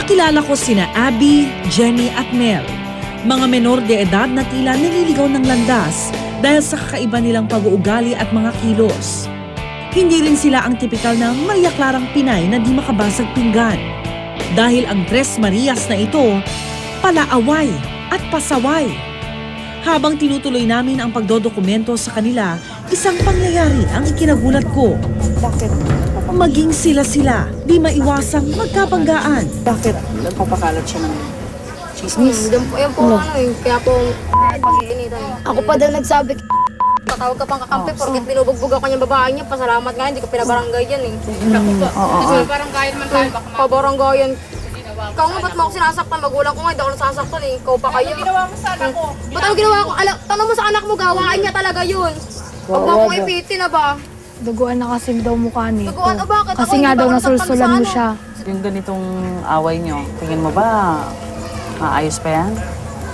Nakilala ko sina Abby, Jenny at Mel. Mga menor de edad na tila nililigaw ng landas dahil sa kakaiba nilang pag-uugali at mga kilos. Hindi rin sila ang tipikal na Maria Clarang Pinay na di makabasag pinggan. Dahil ang Tres Marias na ito, palaaway at pasaway. Habang tinutuloy namin ang pagdodokumento sa kanila, isang pangyayari ang ikinagulat ko. Bakit? Maging sila-sila, di maiwasang magkabanggaan. Bakit? Nagpapakalat siya ng chismis. Yan po ano eh, kaya po pag-iinitan. Ako pa daw nagsabi, Tatawag ka pang kakampi porket binubugbog ako niyang babae niya. Pasalamat nga, hindi ko pinabarangay yan eh. Oo. Barangay naman tayo, baka pabaranggayan. Ikaw nga, ba't mo ako sinasaktan? Magulang ko nga, hindi ako nasasaktan eh. Ikaw pa kayo. Ginawa mo sa anak ko. Ba't ano ginawa ko? Tanong mo sa anak mo, gawaan niya talaga yun. Huwag mo akong ipiti na ba? duguan na kasi daw mukha nito. Duguan, o bakit? Kasi Ako, nga hindi daw ba ako nasulsulan mo nasaktan sa siya. Yung ganitong away nyo, tingin mo ba maayos pa yan?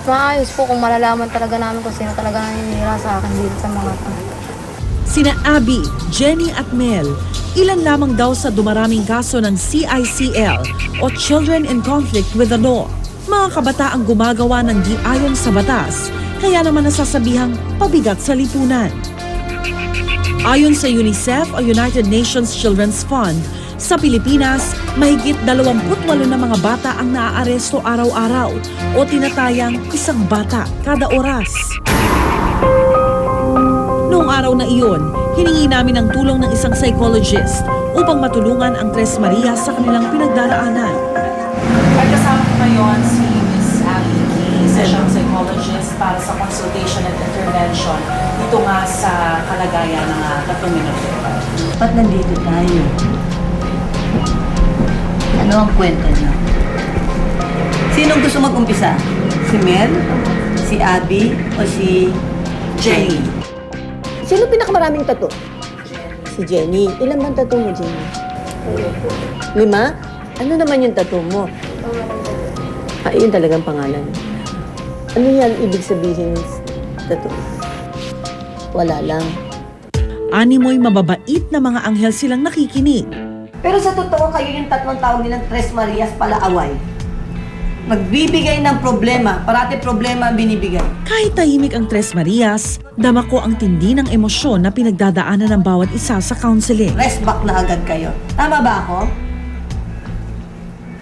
Maayos po kung malalaman talaga namin kung sino talaga nanginira sa akin dito sa mga Sina Abby, Jenny at Mel, ilan lamang daw sa dumaraming kaso ng CICL o Children in Conflict with the Law. Mga kabataang gumagawa ng di ayon sa batas, kaya naman nasasabihang pabigat sa lipunan. Ayon sa UNICEF o United Nations Children's Fund, sa Pilipinas, mahigit 28 na mga bata ang naaaresto araw-araw o tinatayang isang bata kada oras. Noong araw na iyon, hiningi namin ang tulong ng isang psychologist upang matulungan ang Tres Marias sa kanilang pinagdaraanan. Ay, kasama ko ngayon si Ms. Abby, session psychologist para sa consultation and intervention dito nga sa kalagayan ng 3 minuto. Ba't nandito tayo? Ano ang kwento niyo? Sinong gusto mag-umpisa? Si Mel? Si Abby? O si Jenny? Sino pinakamaraming tattoo? Si Jenny. Ilan bang tattoo mo, Jenny? 5? Ano naman yung tattoo mo? Yun talagang pangalan. Ano yan ibig sabihin tattoo? Wala lang. Animoy mababait na mga anghel silang nakikinig. Pero sa totoo, kayo yung 3 tawag nilang Tres Marias palaaway. Magbibigay ng problema. Parati problema ang binibigay. Kahit tahimik ang Tres Marias, dama ko ang tindi ng emosyon na pinagdadaanan ng bawat isa sa counseling. Rest back na agad kayo. Tama ba ako?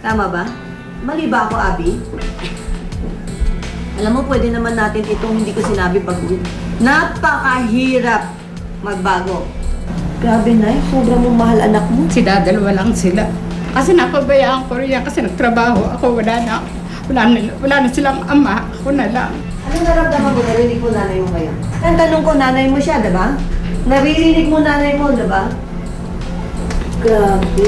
Tama ba? Mali ba ako, Abby? Alam mo, pwede naman natin itong hindi ko sinabi baguhin. Napakahirap magbago. Grabe na, sobrang mong mahal anak mo. Dadalawa lang sila. Kasi napabayaan ko rin yan kasi nagtrabaho ako. Wala na silang ama. Ako na lang. Ano naramdaman mo? Narinig mo nanay mo ngayon? Ang tanong ko, nanay mo siya, diba? Naririnig mo nanay mo, diba? Grabe.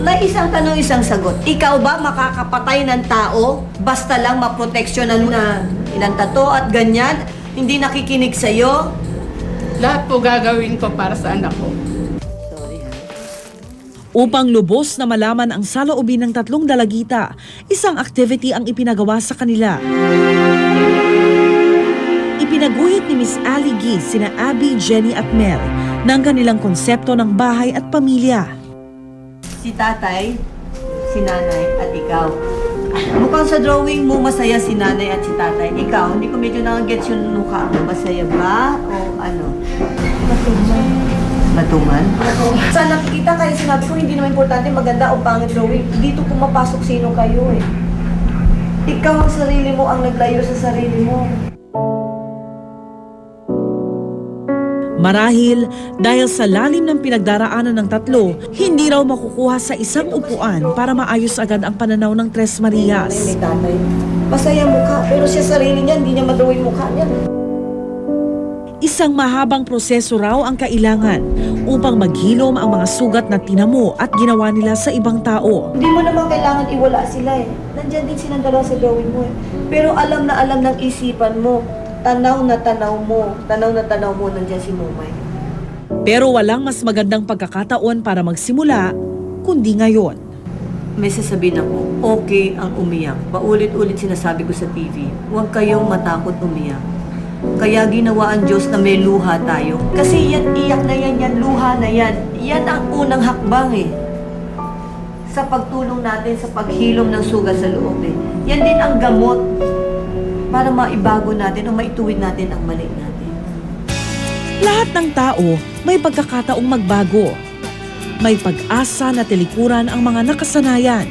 Na isang tanong, isang sagot. Ikaw ba makakapatay ng tao basta lang maproteksyonan mo na ilang tato at ganyan? Hindi nakikinig sa'yo? Lahat po gagawin ko para sa anak ko. Upang lubos na malaman ang saloobin ng 3 dalagita, isang activity ang ipinagawa sa kanila. Ipinaguhit ni Miss Ali Gee sina Abby, Jenny at Mel ng kanilang konsepto ng bahay at pamilya. Si tatay, si nanay at ikaw. Mukhang sa drawing mo masaya si nanay at si tatay. Ikaw, hindi ko medyo nakagets yung mukha mo. Masaya ba? O ano? Matuman. Sa nakikita kayo, sinabi ko hindi naman importante maganda o pangit drawing. Dito pumapasok sino kayo eh. Ikaw ang sarili mo ang naglayo sa sarili mo. Marahil dahil sa lalim ng pinagdaraanan ng 3, hindi raw makukuha sa isang upuan para maayos agad ang pananaw ng Tres Marias. May tatay. Masaya mukha, pero siya sarili niya, hindi niya madrawing mukha niya. Isang mahabang proseso raw ang kailangan upang maghilom ang mga sugat na tinamo at ginawa nila sa ibang tao. Hindi mo naman kailangan iwala sila eh. Nandyan din silang dalawa sa drawing mo eh. Pero alam na alam ng isipan mo. Tanaw na tanaw mo, nandyan si Mumay. Pero walang mas magandang pagkakataon para magsimula, kundi ngayon. May sasabihin ako, okay ang umiyak. Paulit-ulit sinasabi ko sa TV, huwag kayong matakot umiyak. Kaya ginawa ang Diyos na may luha tayo. Kasi yan, iyak na yan, luha na yan. Yan ang unang hakbang eh. sa pagtulong natin sa paghilom ng sugat sa loob eh. Yan din ang gamot para maibago natin o maituwid natin ang mali natin. Lahat ng tao may pagkakataong magbago. May pag-asa na tilikuran ang mga nakasanayan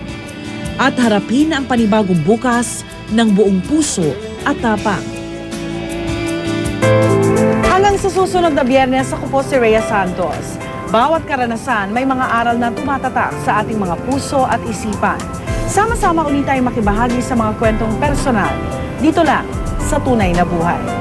at harapin ang panibagong bukas ng buong puso at tapang. Hanggang sa susunod na Biyernes, ako po si Rhea Santos. Bawat karanasan may mga aral na tumatatak sa ating mga puso at isipan. Sama-sama ulit tayong makibahagi sa mga kwentong personal. Dito lang sa Tunay na Buhay.